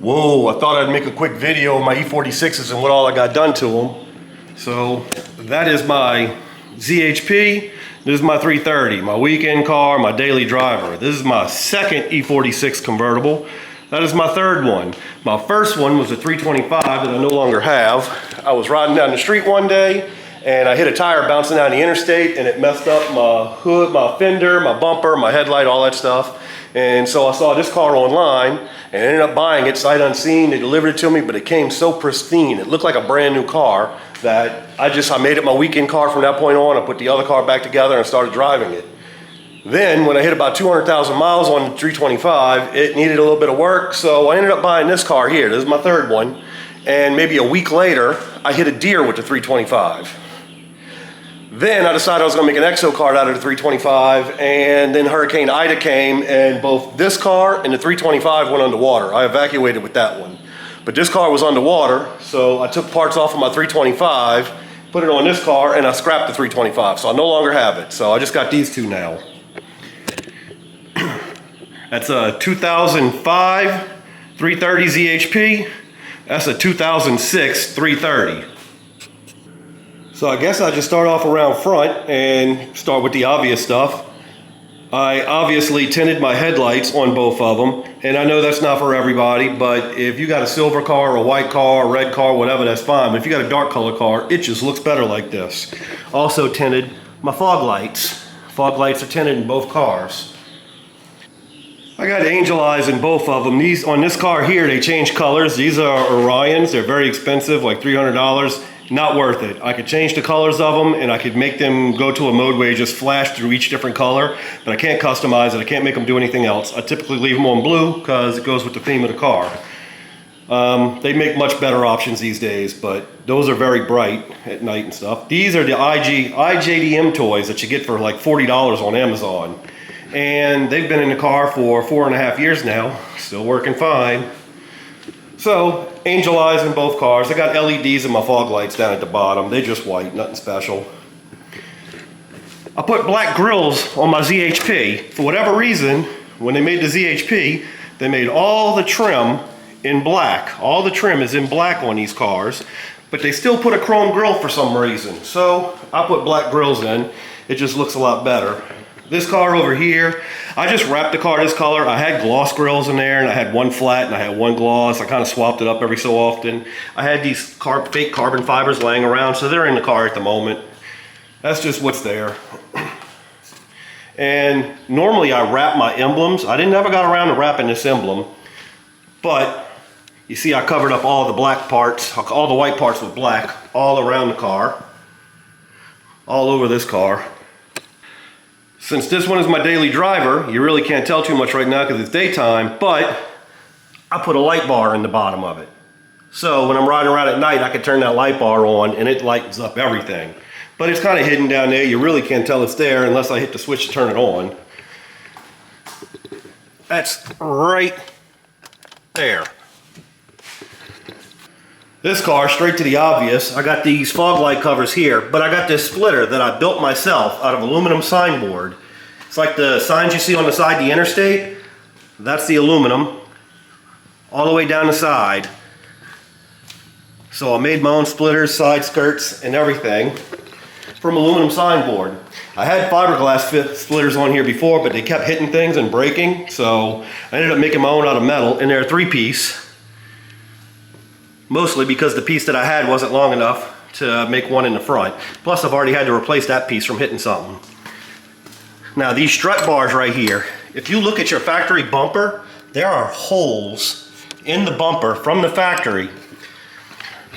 Whoa, I thought I'd make a quick video of my E46s and what all I got done to them. So that is my ZHP. This is my 330, my weekend car, my daily driver. This is my second E46 convertible. That is my third one. My first one was a 325 that I no longer have. I was riding down the street one day and I hit a tire bouncing down the interstate and it messed up my hood, my fender, my bumper, my headlight, all that stuff. And so I saw this car online and ended up buying it sight unseen. They delivered it to me, but it came so pristine. It looked like a brand new car that I made it my weekend car from that point on. I put the other car back together and started driving it. Then when I hit about 200,000 miles on the 325, it needed a little bit of work. So I ended up buying this car here. This is my third one. And maybe a week later, I hit a deer with the 325. Then I decided I was gonna make an exo card out of the 325, and then Hurricane Ida came and both this car and the 325 went underwater. I evacuated with that one. But this car was underwater, so I took parts off of my 325, put it on this car, and I scrapped the 325, so I no longer have it. So I just got these two now. That's a 2005 330 ZHP. That's a 2006 330. So I guess I just start off around front and start with the obvious stuff. I obviously tinted my headlights on both of them, and I know that's not for everybody, but if you got a silver car, a white car, a red car, whatever, that's fine. But if you got a dark color car, it just looks better like this. Also tinted my fog lights. Fog lights are tinted in both cars. I got angel eyes in both of them. These on this car here, they change colors. These are Orions. They're very expensive, like $300. Not worth it. I could change the colors of them and I could make them go to a mode where you just flash through each different color, but I can't customize it. I can't make them do anything else. I typically leave them on blue because it goes with the theme of the car. They make much better options these days, but those are very bright at night and stuff. These are the IJDM toys that you get for like $40 on Amazon. And they've been in the car for 4.5 years now, still working fine. So, angel eyes in both cars. I got LEDs in my fog lights down at the bottom. They're just white, nothing special. I put black grills on my ZHP. For whatever reason, when they made the ZHP, they made all the trim in black. All the trim is in black on these cars, but they still put a chrome grill for some reason. So, I put black grills in. It just looks a lot better. This car over here, I just wrapped the car this color. I had gloss grills in there, and I had one flat and I had one gloss. I kind of swapped it up every so often. I had these fake carbon fibers laying around, so they're in the car at the moment. That's just what's there. And normally I wrap my emblems. I never got around to wrapping this emblem, but you see I covered up all the black parts, all the white parts with black, all around the car, all over this car. Since this one is my daily driver, you really can't tell too much right now because it's daytime, but I put a light bar in the bottom of it. So when I'm riding around at night, I can turn that light bar on and it lights up everything. But it's kind of hidden down there. You really can't tell it's there unless I hit the switch to turn it on. That's right there. This car, straight to the obvious, I got these fog light covers here, but I got this splitter that I built myself out of aluminum signboard. It's like the signs you see on the side of the interstate. That's the aluminum, all the way down the side. So I made my own splitters, side skirts, and everything from aluminum signboard. I had fiberglass splitters on here before, but they kept hitting things and breaking, so I ended up making my own out of metal, and they're a 3-piece. Mostly because the piece that I had wasn't long enough to make one in the front. Plus I've already had to replace that piece from hitting something. Now these strut bars right here, if you look at your factory bumper, there are holes in the bumper from the factory.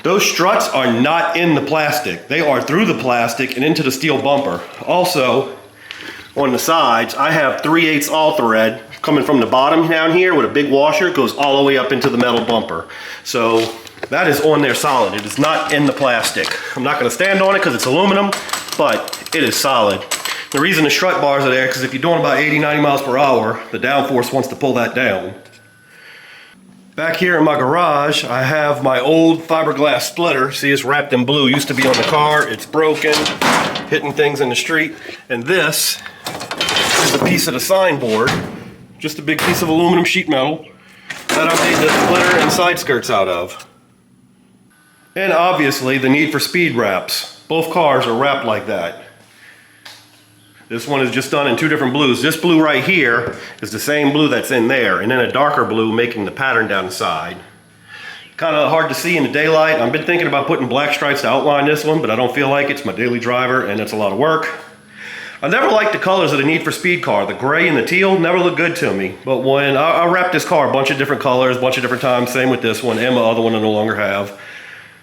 Those struts are not in the plastic. They are through the plastic and into the steel bumper. Also, on the sides, I have 3/8 all thread coming from the bottom down here with a big washer. It goes all the way up into the metal bumper. So that is on there solid. It is not in the plastic. I'm not going to stand on it because it's aluminum, but it is solid. The reason the strut bars are there because if you're doing about 80, 90 miles per hour, the downforce wants to pull that down. Back here in my garage, I have my old fiberglass splitter. See, it's wrapped in blue. Used to be on the car. It's broken, hitting things in the street. And this is a piece of the signboard, just a big piece of aluminum sheet metal that I made the splitter and the side skirts out of. And obviously the Need for Speed wraps. Both cars are wrapped like that. This one is just done in two different blues. This blue right here is the same blue that's in there, and then a darker blue making the pattern down the side. Kind of hard to see in the daylight. I've been thinking about putting black stripes to outline this one, but I don't feel like it. It's my daily driver and it's a lot of work. I never liked the colors of the Need for Speed car. The gray and the teal never looked good to me. But when I wrapped this car a bunch of different colors, a bunch of different times, same with this one and my other one I no longer have,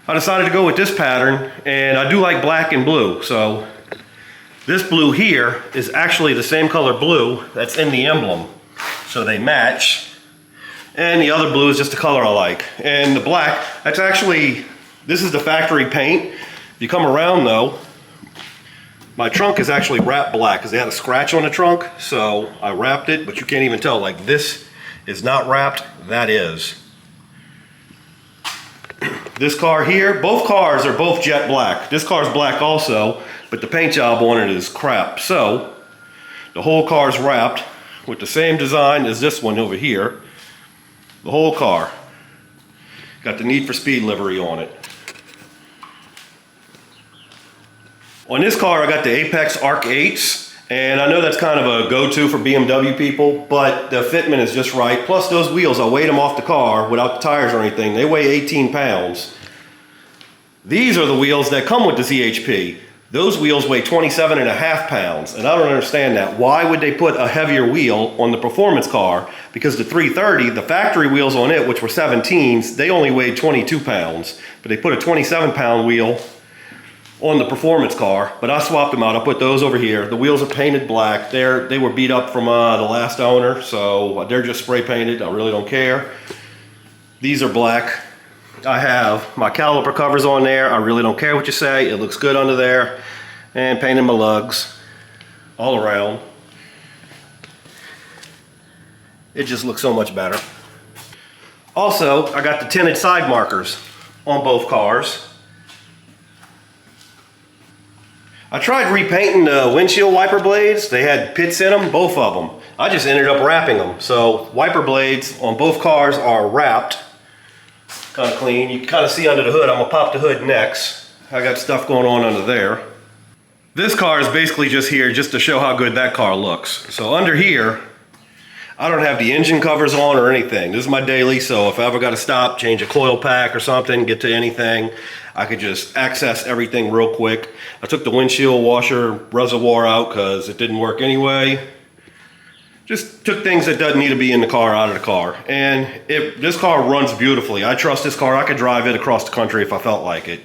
I decided to go with this pattern, and I do like black and blue. So this blue here is actually the same color blue that's in the emblem. So they match. And the other blue is just the color I like. And the black, that's actually, this is the factory paint. If you come around though, my trunk is actually wrapped black because they had a scratch on the trunk. So I wrapped it, but you can't even tell. Like, this is not wrapped, that is. This car here, both cars are both jet black. This car's black also, but the paint job on it is crap. So the whole car's wrapped with the same design as this one over here. The whole car. Got the Need for Speed livery on it. On this car, I got the Apex Arc 8s, and I know that's kind of a go-to for BMW people, but the fitment is just right. Plus those wheels, I weighed them off the car without the tires or anything. They weigh 18 pounds. These are the wheels that come with the ZHP. Those wheels weigh 27.5 pounds, and I don't understand that. Why would they put a heavier wheel on the performance car? Because the 330, the factory wheels on it, which were 17s, they only weighed 22 pounds. But they put a 27-pound wheel on the performance car, but I swapped them out. I put those over here. The wheels are painted black. They were beat up from the last owner, so they're just spray painted. I really don't care. These are black. I have my caliper covers on there. I really don't care what you say. It looks good under there. And painted my lugs all around. It just looks so much better. Also, I got the tinted side markers on both cars. I tried repainting the windshield wiper blades. They had pits in them, both of them. I just ended up wrapping them. So wiper blades on both cars are wrapped. Kind of clean. You can kind of see under the hood. I'm gonna pop the hood next. I got stuff going on under there. This car is basically just here just to show how good that car looks. So under here, I don't have the engine covers on or anything. This is my daily, so if I ever got to stop, change a coil pack or something, get to anything, I could just access everything real quick. I took the windshield washer reservoir out because it didn't work anyway. Just took things that doesn't need to be in the car out of the car. And this car runs beautifully. I trust this car. I could drive it across the country if I felt like it.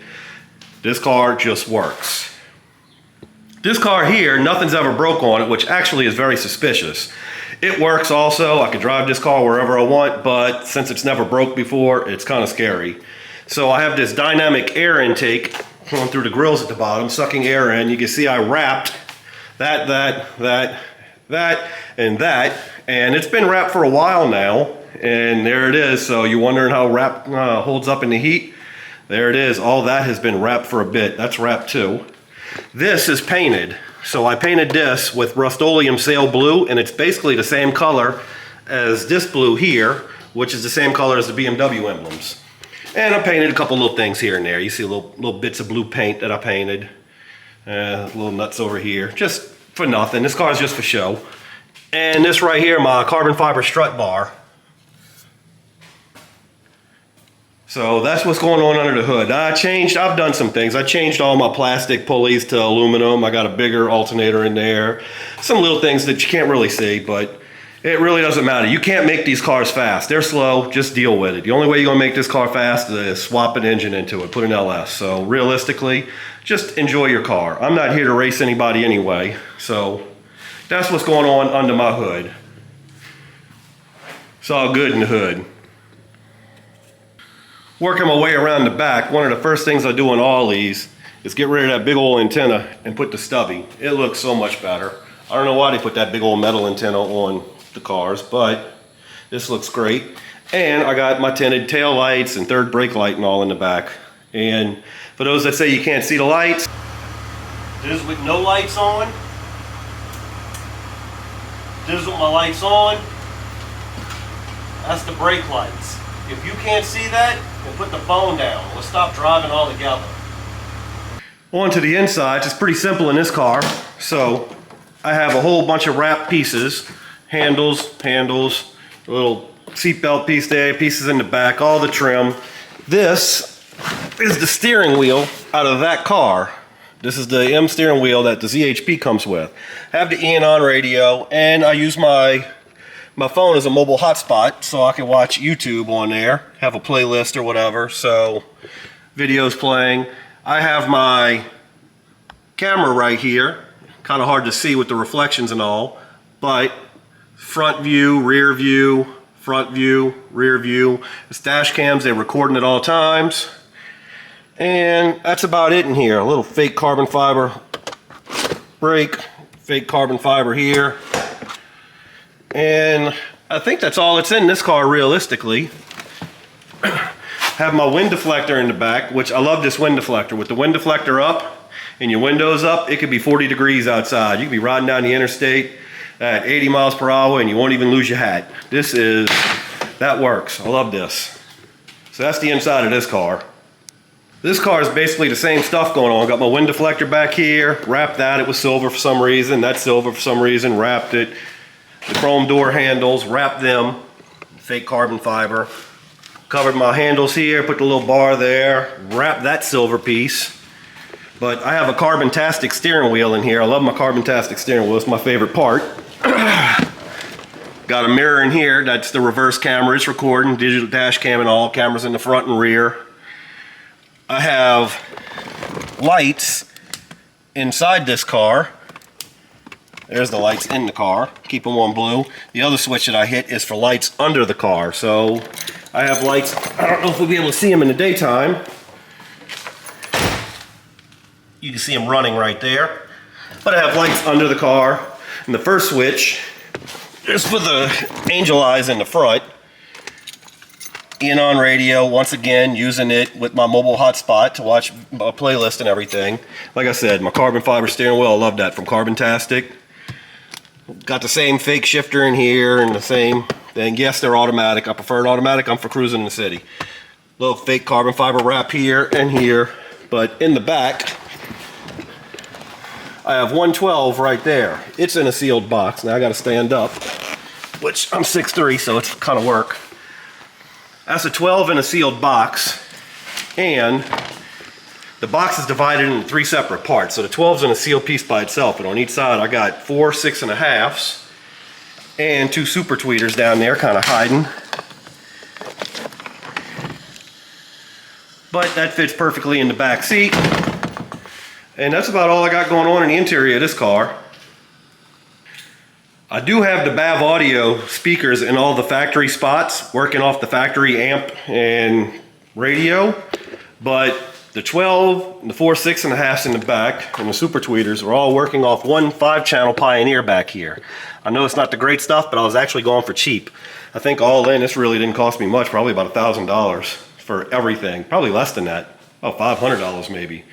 This car just works. This car here, nothing's ever broke on it, which actually is very suspicious. It works also. I could drive this car wherever I want, but since it's never broke before, it's kind of scary. So I have this dynamic air intake going through the grills at the bottom, sucking air in. You can see I wrapped that, and it's been wrapped for a while now, and there it is. So you're wondering how wrap holds up in the heat? There it is. All that has been wrapped for a bit. That's wrapped too. This is painted. So I painted this with Rust-Oleum Sail Blue, and it's basically the same color as this blue here, which is the same color as the BMW emblems. And I painted a couple little things here and there. You see little bits of blue paint that I painted. Little nuts over here, just for nothing. This car is just for show. And this right here, my carbon fiber strut bar. So that's what's going on under the hood. I've done some things. I changed all my plastic pulleys to aluminum. I got a bigger alternator in there. Some little things that you can't really see, but it really doesn't matter. You can't make these cars fast. They're slow, just deal with it. The only way you're gonna make this car fast is swap an engine into it, put an LS. So realistically, just enjoy your car. I'm not here to race anybody anyway. So that's what's going on under my hood. It's all good in the hood. Working my way around the back, one of the first things I do on all these is get rid of that big old antenna and put the stubby. It looks so much better. I don't know why they put that big old metal antenna on the cars, but this looks great. And I got my tinted tail lights and third brake light and all in the back. And for those that say you can't see the lights, this is with no lights on. This is with my lights on. That's the brake lights. If you can't see that, then put the phone down. Let's stop driving all together. On to the inside, it's pretty simple in this car. So I have a whole bunch of wrap pieces, handles, a little seatbelt piece there, pieces in the back, all the trim. This is the steering wheel out of that car. This is the M steering wheel that the ZHP comes with. I have the in on radio, and I use my phone as a mobile hotspot so I can watch YouTube on there, have a playlist or whatever, so videos playing. I have my camera right here, kind of hard to see with the reflections and all, but front view, rear view, front view, rear view. It's dash cams, they're recording at all times. And that's about it in here. A little fake carbon fiber brake, fake carbon fiber here. And I think that's all that's in this car realistically. Have my wind deflector in the back, which I love this wind deflector. With the wind deflector up and your windows up, it could be 40 degrees outside. You could be riding down the interstate at 80 miles per hour and you won't even lose your hat. That works. I love this. So that's the inside of this car. This car is basically the same stuff going on. Got my wind deflector back here, wrapped that, it was silver for some reason. That's silver for some reason, wrapped it. The chrome door handles, wrapped them, fake carbon fiber. Covered my handles here, put the little bar there, wrapped that silver piece. But I have a carbon-tastic steering wheel in here. I love my carbon-tastic steering wheel, it's my favorite part. Got a mirror in here, that's the reverse camera, it's recording, digital dash cam and all, cameras in the front and rear. I have lights inside this car. There's the lights in the car. Keep them on blue. The other switch that I hit is for lights under the car. So I have lights. I don't know if we'll be able to see them in the daytime. You can see them running right there. But I have lights under the car. And the first switch is for the angel eyes in the front. In on radio, once again, using it with my mobile hotspot to watch a playlist and everything. Like I said, my carbon fiber steering wheel, I love that from Carbon-tastic. Got the same fake shifter in here and the same thing. Yes, they're automatic. I prefer an automatic. I'm for cruising in the city. Little fake carbon fiber wrap here and here. But in the back, I have 112 right there. It's in a sealed box. Now I got to stand up, which I'm 6'3", so it's kind of work. That's a 12 in a sealed box, and the box is divided into 3 separate parts. So the 12's in a sealed piece by itself, but on each side I got 4 6.5s and 2 super tweeters down there kind of hiding. But that fits perfectly in the back seat. And that's about all I got going on in the interior of this car. I do have the BAV audio speakers in all the factory spots, working off the factory amp and radio, but the 12, the 4 6.5s in the back, and the super tweeters are all working off one 5-channel Pioneer back here. I know it's not the great stuff, but I was actually going for cheap. I think all in, this really didn't cost me much, probably about $1,000 for everything. Probably less than that. Oh, $500 maybe.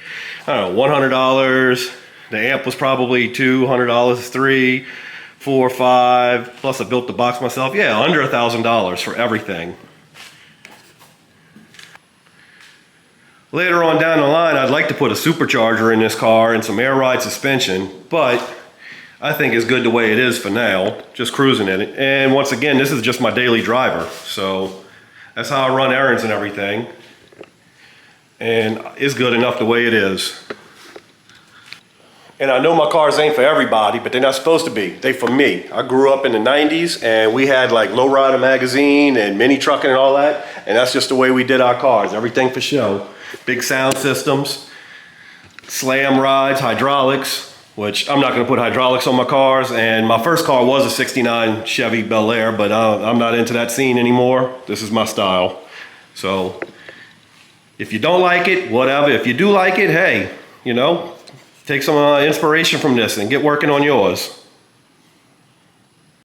I don't know, $100. The amp was probably $200, $300. 4 or 5, plus I built the box myself. Yeah, under $1,000 for everything. Later on down the line, I'd like to put a supercharger in this car and some air ride suspension, but I think it's good the way it is for now, just cruising in it. And once again, this is just my daily driver, so that's how I run errands and everything. And it's good enough the way it is. And I know my cars ain't for everybody, but they're not supposed to be. They for me. I grew up in the 90s and we had like Lowrider magazine and mini trucking and all that. And that's just the way we did our cars. Everything for show. Big sound systems, slam rides, hydraulics, which I'm not gonna put hydraulics on my cars. And my first car was a 69 Chevy Bel Air, but I'm not into that scene anymore. This is my style. So if you don't like it, whatever. If you do like it, hey, you know, take some inspiration from this and get working on yours.